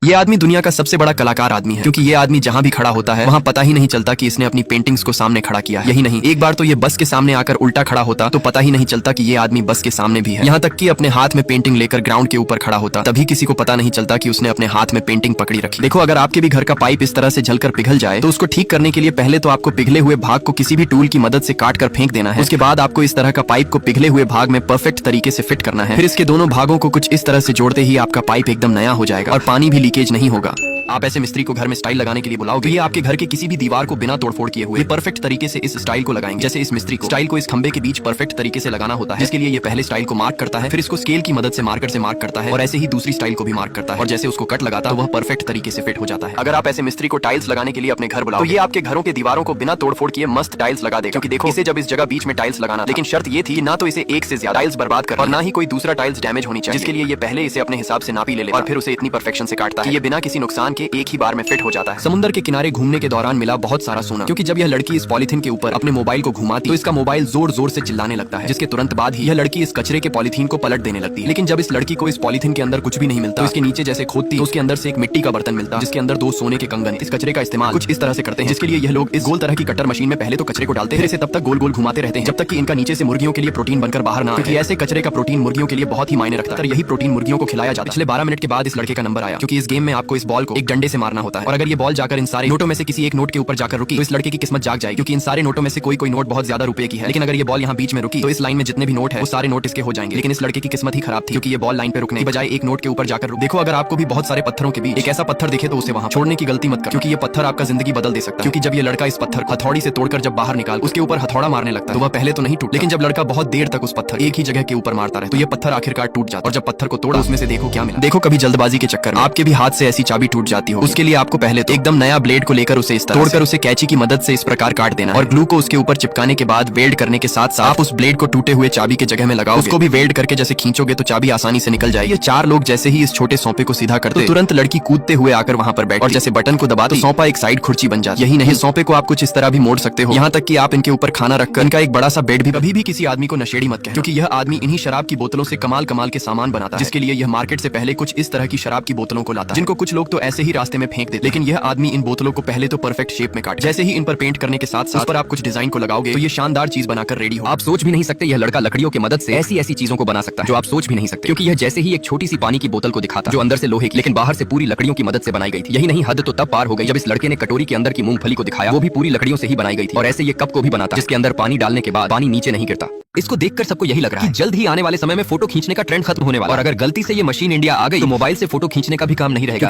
ये आदमी दुनिया का सबसे बड़ा कलाकार आदमी है, क्योंकि ये आदमी जहाँ भी खड़ा होता है वहाँ पता ही नहीं चलता कि इसने अपनी पेंटिंग्स को सामने खड़ा किया है। यही नहीं, एक बार तो ये बस के सामने आकर उल्टा खड़ा होता तो पता ही नहीं चलता कि ये आदमी बस के सामने भी है। यहाँ तक कि अपने हाथ में पेंटिंग लेकर ग्राउंड के ऊपर खड़ा होता तभी किसी को पता नहीं चलता कि उसने अपने हाथ में पेंटिंग पकड़ी रखी। देखो, अगर आपके भी घर का पाइप इस तरह से जलकर पिघल जाए तो उसको ठीक करने के लिए पहले तो आपको पिघले हुए भाग को किसी भी टूल की मदद से काट कर फेंक देना है। उसके बाद आपको इस तरह का पाइप को पिघले हुए भाग में परफेक्ट तरीके से फिट करना है। फिर इसके दोनों भागों को कुछ इस तरह से जोड़ते ही आपका पाइप एकदम नया हो जाएगा और पानी भी लीकेज नहीं होगा। आप ऐसे मिस्त्री को घर में स्टाइल लगाने के लिए बुलाओगे, ये आपके घर के किसी भी दीवार को बिना तोड़फोड़ किए हुए परफेक्ट तरीके से इस स्टाइल को लगाएंगे। जैसे इस मिस्त्री को स्टाइल को इस खंबे के बीच परफेक्ट तरीके से लगाना होता है, जिसके लिए ये पहले स्टाइल को मार्क करता है, फिर इसको स्केल की मदद से मार्कर से मार्क करता है और ऐसे ही दूसरी स्टाइल को भी मार्क करता है और जैसे उसको कट लगाता है वह परफेक्ट तरीके से फिट हो जाता है। अगर आप ऐसे मिस्त्री को टाइल्स लगाने के लिए अपने घर बुलाओ तो ये आपके घरों के दीवारों को बिना तोड़फोड़ किए मस्त टाइल्स लगा देगा। क्योंकि देखो, इसे जब इस जगह बीच में टाइल्स लगाना, लेकिन शर्त ये थी ना तो इसे एक से ज्यादा टाइल्स बर्बाद कर और ना ही कोई दूसरा टाइल्स डैमेज होनी चाहिए, जिसके लिए ये पहले इसे अपने हिसाब से नापी ले लेता और फिर उसे इतनी परफेक्शन से काटता है ये बिना किसी नुकसान के एक ही बार में फिट हो जाता है। समुद्र के किनारे घूमने के दौरान मिला बहुत सारा सोना, क्योंकि जब यह लड़की इस पॉलिथीन के ऊपर अपने मोबाइल को घुमाती तो इसका मोबाइल जोर जोर से चिल्लाने लगता है, जिसके तुरंत बाद ही यह लड़की इस कचरे के पॉलिथीन को पलट देने लगती है। लेकिन जब इस लड़की को इस पॉलिथीन के अंदर कुछ भी नहीं मिलता तो इसके नीचे जैसे खोदती तो उसके अंदर से एक मिट्टी का बर्तन मिलता जिसके अंदर 2 सोने के कंगन। इस कचरे का इस्तेमाल कुछ इस तरह से करते हैं, जिसके लिए यह लोग इस गोल तरह की कटर मशीन में पहले तो कचरे को डालते हैं, इसे तब तक गोल गोल घुमाते रहते हैं जब तक कि इनका नीचे से मुर्गियों के लिए प्रोटीन बनकर बाहर ना, क्योंकि ऐसे कचरे का प्रोटीन मुर्गियों के लिए बहुत ही मायने रखता है। यही प्रोटीन मुर्गियों को खिलाया जाता है। पिछले 12 मिनट के बाद इस लड़के का नंबर आया, क्योंकि इस गेम में आपको इस बॉल को एक डंडे से मारना होता है और अगर ये बॉल जाकर इन सारे नोटों में से किसी एक नोट के ऊपर जाकर रुकी तो इस लड़के की किस्मत जाग जाएगी, क्योंकि इन सारे नोटों में से कोई नोट बहुत ज्यादा रुपए की है। लेकिन अगर ये बॉल यहाँ बीच में रुकी तो इस लाइन में जितने भी नोट है वो सारे नोट इसके हो जाएंगे। लेकिन इस लड़के की किस्मत ही खराब थी, क्योंकि ये बॉल लाइन पे रुकने की बजाय एक नोट के ऊपर जाकर रुक। देखो, अगर आपको भी बहुत सारे पत्थरों के बीच एक ऐसा पत्थर दिखे तो उसे वहाँ छोड़ने की गलती मत कर, क्योंकि ये पत्थर आपका जिंदगी बदल दे सकता है। क्योंकि जब ये लड़का इस पत्थर हथौड़ी से तोड़कर जब बाहर निकाल उसके ऊपर हथौड़ा मारने लगता है तो वह पहले तो नहीं टूट, लेकिन जब लड़का बहुत देर तक उस पत्थर एक ही जगह के ऊपर मारता रहे तो ये पत्थर आखिरकार टूट जाता। और जब पत्थर को तोड़ा उसमें से देखो क्या मिला। देखो, कभी जल्दबाजी के चक्कर में आपके भी हाथ से ऐसी चाबी टूट जाती हो, उसके लिए आपको पहले तो एकदम नया ब्लेड को लेकर उसे इस तरह तोड़कर उसे कैंची की मदद से इस प्रकार काट देना और ग्लू को उसके ऊपर चिपकाने के बाद वेल्ड करने के साथ साथ उस ब्लेड को टूटे हुए चाबी के जगह में लगाओ, उसको भी वेल्ड करके जैसे खींचोगे तो चाबी आसानी से निकल जाएगी। ये 4 लोग जैसे ही इस छोटे सौंपे को सीधा करते तो तुरंत लड़की कूदते हुए आकर वहाँ पर बैठ और जैसे बटन को दबा तो सौंपा एक साइड खुर्ची बन जाती। यही नहीं, सौंपे को आप कुछ इस तरह भी मोड़ सकते हो, यहाँ तक कि आप इनके ऊपर खाना रखकर इनका एक बड़ा सा बेड भी। कभी भी किसी आदमी को नशेड़ी मत कहें, क्योंकि यह आदमी इन्हीं शराब की बोतलों से कमाल कमाल के सामान बनाता है, जिसके लिए यह मार्केट से पहले कुछ इस तरह की शराब की बोतलों को लाता है, जिनको कुछ लोग तो ऐसे ही रास्ते में फेंक देते। लेकिन यह आदमी इन बोतलों को पहले तो परफेक्ट शेप में काटे, जैसे ही इन पर पेंट करने के साथ साथ पर आप कुछ डिजाइन को लगाओगे तो ये शानदार चीज बनाकर रेडी हो। आप सोच भी नहीं सकते यह लड़का लकड़ियों की मदद से ऐसी ऐसी चीजों को बना सकता है जो आप सोच भी नहीं सकते, क्योंकि यह जैसे ही एक छोटी सी पानी की बोतल को दिखाता जो अंदर से लोहे की लेकिन बाहर से पूरी लकड़ियों की मदद से बनाई गई थी। यही नहीं, हद तो तब पार हो गई जब इस लड़के ने कटोरी के अंदर की मूंगफली को दिखाया, वो भी पूरी लकड़ियों से ही बनाई गई थी। और ऐसे ये कप को भी बनाता जिसके अंदर पानी डालने के बाद पानी नीचे नहीं गिरता। इसको देखकर सबको यही लग रहा है कि जल्द ही आने वाले समय में फोटो खींचने का ट्रेंड खत्म होने वाला है और अगर गलती से ये मशीन इंडिया आ गई तो मोबाइल से फोटो खींचने का भी काम नहीं रहेगा।